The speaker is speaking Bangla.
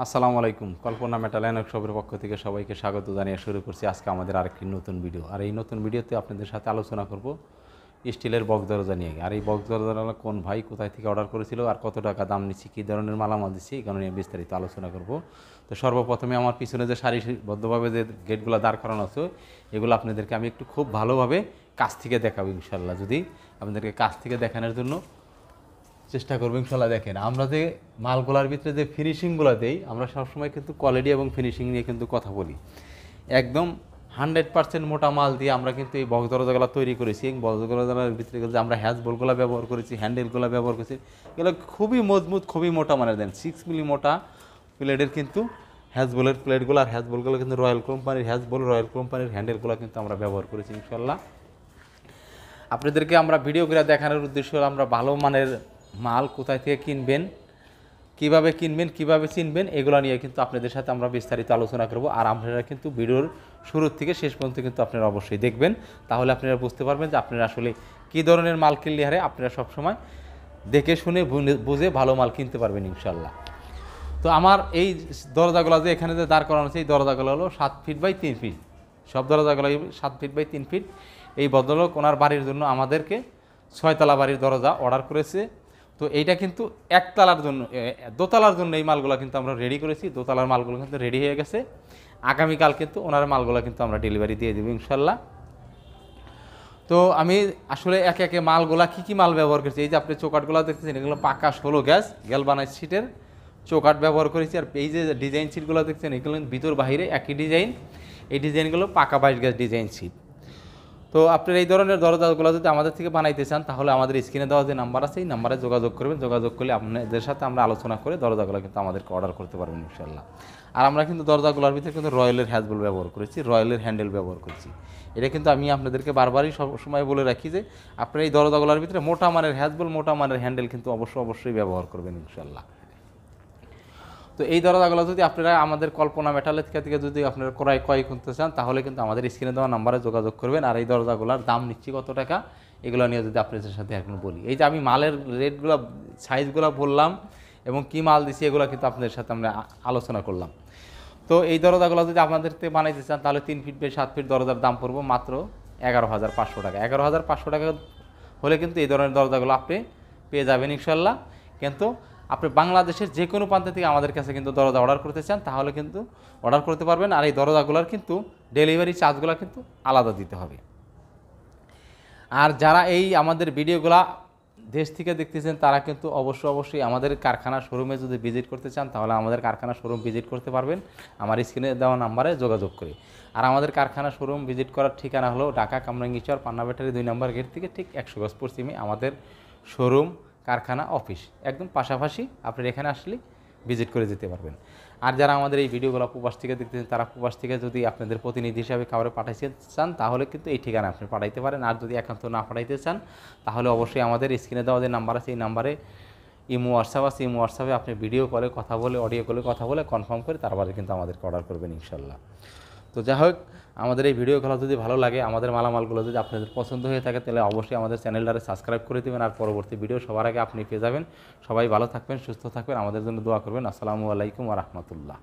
আসসালামু আলাইকুম। কল্পনা মেটাল অ্যান্ড ওয়ার্কশপের পক্ষ থেকে সবাইকে স্বাগত জানিয়ে শুরু করছি আজকে আমাদের আরেকটি নতুন ভিডিও। আর এই নতুন ভিডিওতে আপনাদের সাথে আলোচনা করব স্টিলের বক্স দরজা নিয়ে। আর এই বক্স দরজাটা কোন ভাই কোথায় থেকে অর্ডার করেছিল আর কত টাকা দাম নিচ্ছি, কী ধরনের মালামাল দিচ্ছি, এগুলো নিয়ে বিস্তারিত আলোচনা করব। তো সর্বপ্রথমে আমার পিছনে যে সারিবদ্ধভাবে যে গেটগুলো দাঁড় করানো আছে এগুলো আপনাদেরকে আমি একটু খুব ভালোভাবে কাছ থেকে দেখাবো ইনশাল্লাহ। যদি আপনাদেরকে কাছ থেকে দেখানোর জন্য চেষ্টা করবো ইনশাল্লাহ। দেখেন আমরা যে মালগুলার ভিতরে যে ফিনিশিংগুলো দেই, আমরা সবসময় কিন্তু কোয়ালিটি এবং ফিনিশিং নিয়ে কিন্তু কথা বলি। একদম 100% মোটা মাল দিয়ে আমরা কিন্তু এই বক্স দরজাগুলো তৈরি করেছি। এই বক্স দরজার ভিতরে যে আমরা হ্যাজ বোল্টগুলো ব্যবহার করেছি, হ্যান্ডেলগুলো ব্যবহার করেছি, এগুলো খুবই মজবুত, খুবই মোটা মানের দেন 6 মিলি মোটা প্লেটের কিন্তু হ্যাজবোলের প্লেটগুলো। আর হ্যাজবোলগুলো কিন্তু রয়্যাল কোম্পানির হ্যাজবোল, রয়্যাল কোম্পানির হ্যান্ডেলগুলো কিন্তু আমরা ব্যবহার করেছি ইনশাল্লাহ। আপনাদেরকে আমরা ভিডিও করে দেখানোর উদ্দেশ্য হলো আমরা ভালো মানের মাল কোথায় থেকে কিনবেন, কিভাবে কিনবেন, কিভাবে চিনবেন, এগুলো নিয়ে কিন্তু আপনাদের সাথে আমরা বিস্তারিত আলোচনা করব। আর আপনারা কিন্তু ভিডিওর শুরু থেকে শেষ পর্যন্ত কিন্তু আপনারা অবশ্যই দেখবেন, তাহলে আপনারা বুঝতে পারবেন যে আপনারা আসলে কী ধরনের মাল কিনলে হারে আপনারা সবসময় দেখে শুনে বুঝে ভালো মাল কিনতে পারবেন ইনশাল্লাহ। তো আমার এই দরজাগুলো যে এখানে যে দাঁড় করানো আছে, এই দরজাগুলো হলো 7 ফিট বাই 3 ফিট। সব দরজাগুলো 7 ফিট বাই 3 ফিট। এই ভদ্রলোক ওনার বাড়ির জন্য আমাদেরকে 6তলা বাড়ির দরজা অর্ডার করেছে। তো এইটা কিন্তু একতলার জন্য, দোতলার জন্য এই মালগুলো কিন্তু আমরা রেডি করেছি। দোতলার মালগুলো কিন্তু রেডি হয়ে গেছে। আগামীকাল কিন্তু ওনার মালগুলো কিন্তু আমরা ডেলিভারি দিয়ে দেবো ইনশাল্লাহ। তো আমি আসলে একে একে মালগুলা কী মাল ব্যবহার করেছি, এই যে আপনি চৌকাটগুলো দেখতেছেন, এগুলো পাকা 16 গ্যাস গ্যালভানাইজ সিটের চৌকাট ব্যবহার করেছি। আর এই যে ডিজাইন সিটগুলো দেখছেন, এগুলো ভিতর বাহিরে একই ডিজাইন। এই ডিজাইনগুলো পাকা 22 গ্যাস ডিজাইন সিট। তো আপনার এই ধরনের দরজাগুলো যদি আমাদের থেকে বানাইতে চান, তাহলে আমাদের স্ক্রিনে দেওয়া যে নাম্বার আছে এই নাম্বারে যোগাযোগ করবেন। যোগাযোগ করলে আপনাদের সাথে আমরা আলোচনা করে দরজাগুলো কিন্তু আমাদেরকে অর্ডার করতে পারবেন ইনশাল্লাহ। আর আমরা কিন্তু দরজাগুলোর ভিতরে কিন্তু রয়্যালের হ্যাজবোল ব্যবহার করেছি, রয়্যালের হ্যান্ডেল ব্যবহার করেছি। এটা কিন্তু আমি আপনাদেরকে বারবারই সবসময় বলে রাখি যে আপনার এই দরজাগুলোর ভিতরে মোটা মানের হ্যাজবোল, মোটা মানের হ্যান্ডেল কিন্তু অবশ্যই ব্যবহার করবেন ইনশাল্লাহ। তো এই দরজাগুলো যদি আপনারা আমাদের কল্পনা মেটালের থেকে যদি আপনারা ক্রয় করতে চান, তাহলে কিন্তু আমাদের স্ক্রিনে দেওয়া নাম্বারে যোগাযোগ করবেন। আর এই দরজাগুলোর দাম নিচ্ছি কত টাকা, এগুলো নিয়ে যদি আপনাদের সাথে এখন বলি। এই যে আমি মালের রেটগুলো, সাইজগুলো বললাম এবং কী মাল দিচ্ছি, এগুলো কিন্তু আপনাদের সাথে আমরা আলোচনা করলাম। তো এই দরজাগুলো যদি আপনাদের থেকে বানাইতে চান, তাহলে 3 ফিট বাই 7 ফিট দরজার দাম পড়বো মাত্র 11,500 টাকা। 11,500 টাকা হলে কিন্তু এই ধরনের দরজাগুলো আপনি পেয়ে যাবেন ইনশাল্লাহ। কিন্তু আপনি বাংলাদেশের যে কোনো প্রান্ত থেকে আমাদের কাছে কিন্তু দরজা অর্ডার করতে চান, তাহলে কিন্তু অর্ডার করতে পারবেন। আর এই দরজাগুলোর কিন্তু ডেলিভারি চার্জগুলো কিন্তু আলাদা দিতে হবে। আর যারা এই আমাদের ভিডিওগুলা দেশ থেকে দেখতেছেন, তারা কিন্তু অবশ্যই আমাদের কারখানা শোরুমে যদি ভিজিট করতে চান, তাহলে আমাদের কারখানা শোরুম ভিজিট করতে পারবেন আমার স্ক্রিনে দেওয়া নাম্বারে যোগাযোগ করে। আর আমাদের কারখানা শোরুম ভিজিট করার ঠিকানা হলো ঢাকা কামরাঙ্গীরচর পান্না ব্যাটারি 2 নম্বর গেট থেকে ঠিক 100 গজ পশ্চিমে আমাদের শোরুম, কারখানা, অফিস একদম পাশাপাশি। আপনারা এখানে আসলে ভিজিট করে যেতে পারবেন। আর যারা আমাদের এই ভিডিওগুলো প্রবাস থেকে দেখতেছেন, তারা প্রবাস থেকে যদি আপনাদের প্রতিনিধি হিসাবে কাউরে পাঠাইতে চান, তাহলে কিন্তু এই ঠিকানা আপনি পাঠাইতে পারেন। আর যদি একান্ত না পাঠাইতে চান, তাহলে অবশ্যই আমাদের স্ক্রিনে দেওয়া যে নাম্বার আছে এই নাম্বারে ইমো হোয়াটসঅ্যাপ আছে, ইমো হোয়াটসঅ্যাপে আপনি ভিডিও কলে কথা বলে, অডিও কলে কথা বলে কনফার্ম করে তারপরে কিন্তু আমাদেরকে অর্ডার করবেন ইনশাল্লাহ। তো যাই হোক, আমাদের এই ভিডিওগুলো যদি ভালো লাগে, আমাদের মালামালগুলো যদি আপনাদের পছন্দ হয়ে থাকে, তাহলে অবশ্যই আমাদের চ্যানেলটারে সাবস্ক্রাইব করে দেবেন। আর পরবর্তী ভিডিও সবার আগে আপনি পেয়ে যাবেন। সবাই ভালো থাকবেন, সুস্থ থাকবেন, আমাদের জন্য দোয়া করবেন। আসসালামু আলাইকুম ওয়া রাহমাতুল্লাহ।